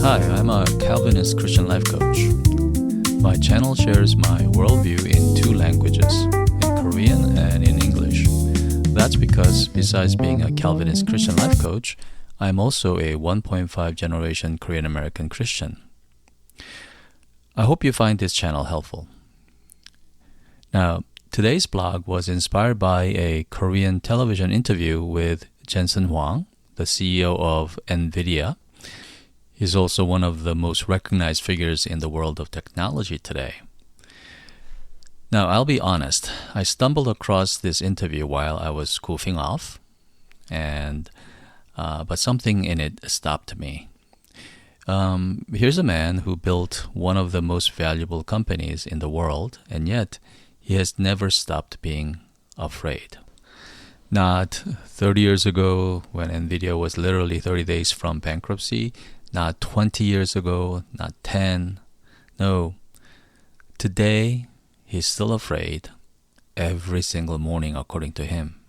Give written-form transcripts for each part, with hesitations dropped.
Hi, I'm a Calvinist Christian life coach. My channel shares my worldview in two languages, in Korean and in English. That's because besides being a Calvinist Christian life coach, I'm also a 1.5 generation Korean American Christian. I hope you find this channel helpful. Now, today's blog was inspired by a Korean television interview with Jensen Huang, the CEO of Nvidia. He's also one of the most recognized figures in the world of technology today. Now, I'll be honest, I stumbled across this interview while I was goofing off, but something in it stopped me. Here's a man who built one of the most valuable companies in the world, and yet he has never stopped being afraid. Not 30 years ago when Nvidia was literally 30 days from bankruptcy, not 20 years ago, not 10. No, today he's still afraid every single morning according to him.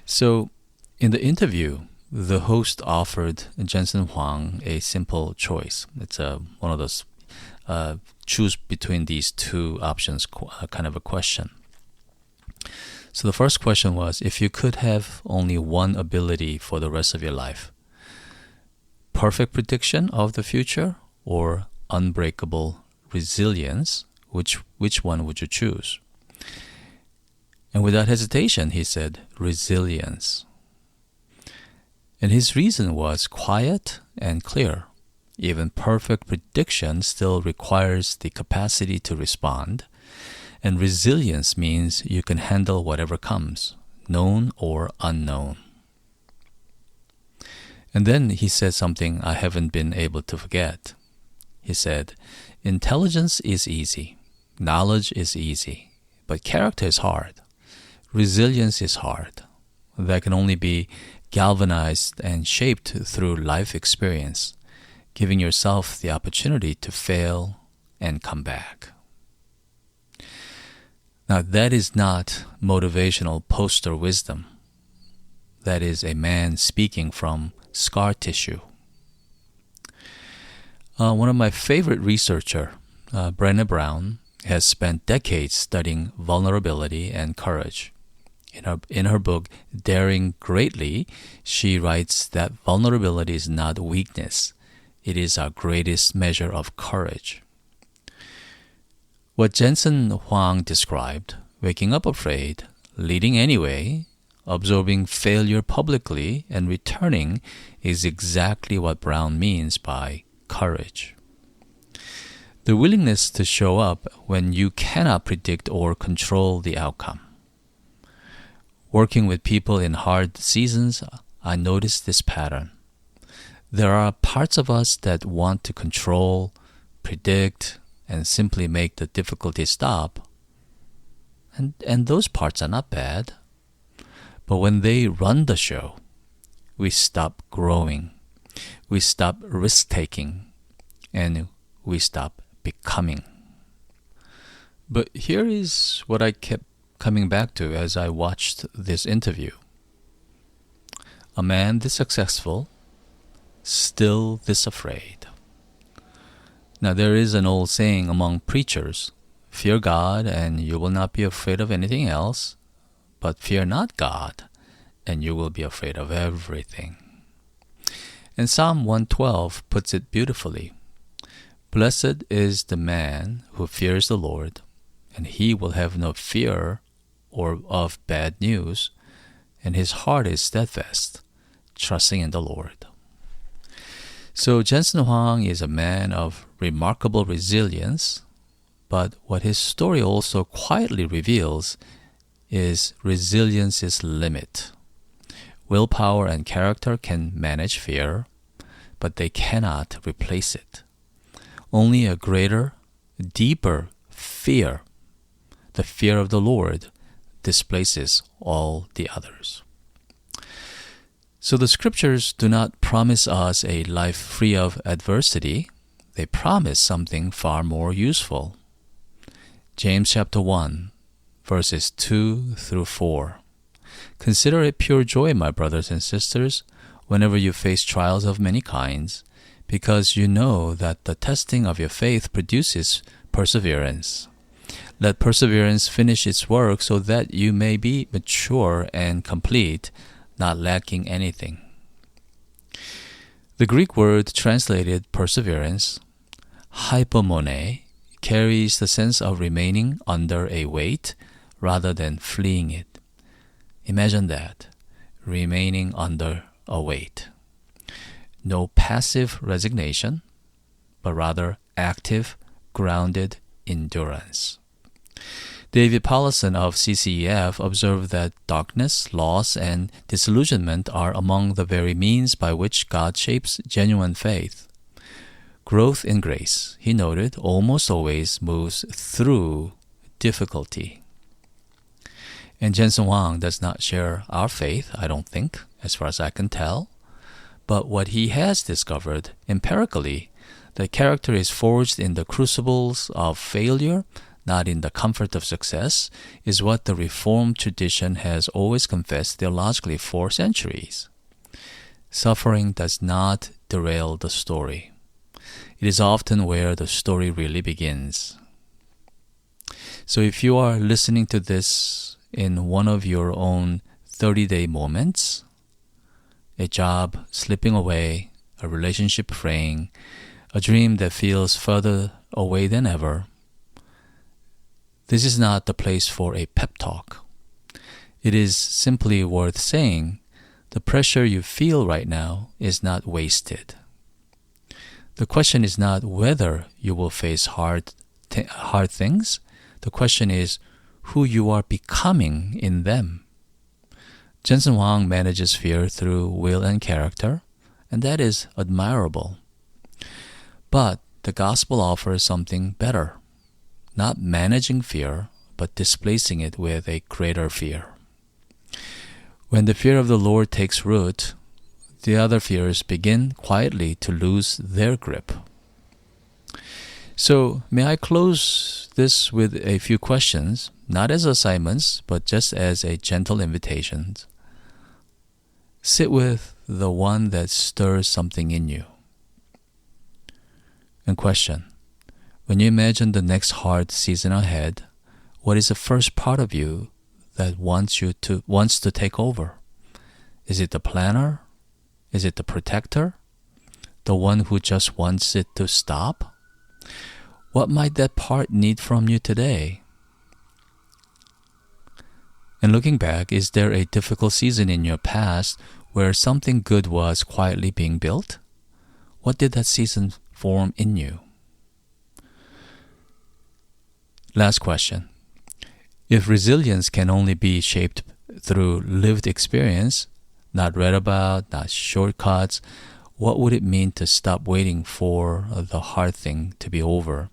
So in the interview, the host offered Jensen Huang a simple choice. It's one of those choose between these two options kind of a question. So the first question was, if you could have only one ability for the rest of your life, perfect prediction of the future or unbreakable resilience, which one would you choose? And without hesitation, he said, resilience. And his reason was quiet and clear. Even perfect prediction still requires the capacity to respond. And resilience means you can handle whatever comes, known or unknown. And then he said something I haven't been able to forget. He said, intelligence is easy, knowledge is easy, but character is hard. Resilience is hard. That can only be galvanized and shaped through life experience, giving yourself the opportunity to fail and come back. Now, that is not motivational poster wisdom. That is a man speaking from scar tissue. One of my favorite researchers, Brené Brown, has spent decades studying vulnerability and courage. In her book, Daring Greatly, she writes that vulnerability is not weakness. It is our greatest measure of courage. What Jensen Huang described, waking up afraid, leading anyway, absorbing failure publicly, and returning, is exactly what Brown means by courage. The willingness to show up when you cannot predict or control the outcome. Working with people in hard seasons, I noticed this pattern. There are parts of us that want to control, predict, and simply make the difficulty stop. And those parts are not bad. But when they run the show, we stop growing, we stop risk-taking, and we stop becoming. But here is what I kept coming back to as I watched this interview. A man this successful, still this afraid. Now, there is an old saying among preachers, fear God and you will not be afraid of anything else, but fear not God and you will be afraid of everything. And Psalm 112 puts it beautifully. Blessed is the man who fears the Lord, and he will have no fear or of bad news, and his heart is steadfast, trusting in the Lord. So Jensen Huang is a man of remarkable resilience, but what his story also quietly reveals is resilience's limit. Willpower and character can manage fear, but they cannot replace it. Only a greater, deeper fear, the fear of the Lord, displaces all the others. So the scriptures do not promise us a life free of adversity. They promise something far more useful. James chapter 1, verses 2 through 4. Consider it pure joy, my brothers and sisters, whenever you face trials of many kinds, because you know that the testing of your faith produces perseverance. Let perseverance finish its work so that you may be mature and complete, not lacking anything. The Greek word translated perseverance, hypomone, carries the sense of remaining under a weight rather than fleeing it. Imagine that, remaining under a weight. No passive resignation, but rather active, grounded endurance. David Paulson of CCEF observed that darkness, loss, and disillusionment are among the very means by which God shapes genuine faith. Growth in grace, he noted, almost always moves through difficulty. And Jensen Huang does not share our faith, I don't think, as far as I can tell. But what he has discovered empirically, that character is forged in the crucibles of failure, not in the comfort of success, is what the Reformed tradition has always confessed theologically for centuries. Suffering does not derail the story. It is often where the story really begins. So if you are listening to this in one of your own 30-day moments, a job slipping away, a relationship fraying, a dream that feels further away than ever, this is not the place for a pep talk. It is simply worth saying the pressure you feel right now is not wasted. The question is not whether you will face hard things. The question is who you are becoming in them. Jensen Huang manages fear through will and character, and that is admirable. But the gospel offers something better. Not managing fear, but displacing it with a greater fear. When the fear of the Lord takes root, the other fears begin quietly to lose their grip. So, may I close this with a few questions, not as assignments, but just as a gentle invitation. Sit with the one that stirs something in you. And question, when you imagine the next hard season ahead, what is the first part of you that wants to take over? Is it the planner? Is it the protector? The one who just wants it to stop? What might that part need from you today? And looking back, is there a difficult season in your past where something good was quietly being built? What did that season form in you? Last question. If resilience can only be shaped through lived experience, not read about, not shortcuts, what would it mean to stop waiting for the hard thing to be over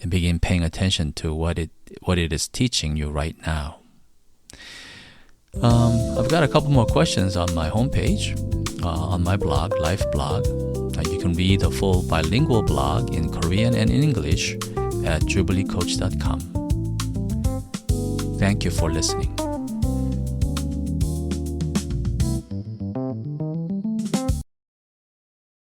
and begin paying attention to what it is teaching you right now? I've got a couple more questions on my homepage, on my blog, Life blog. You can read a full bilingual blog in Korean and in English at jubileecoach.com. Thank you for listening.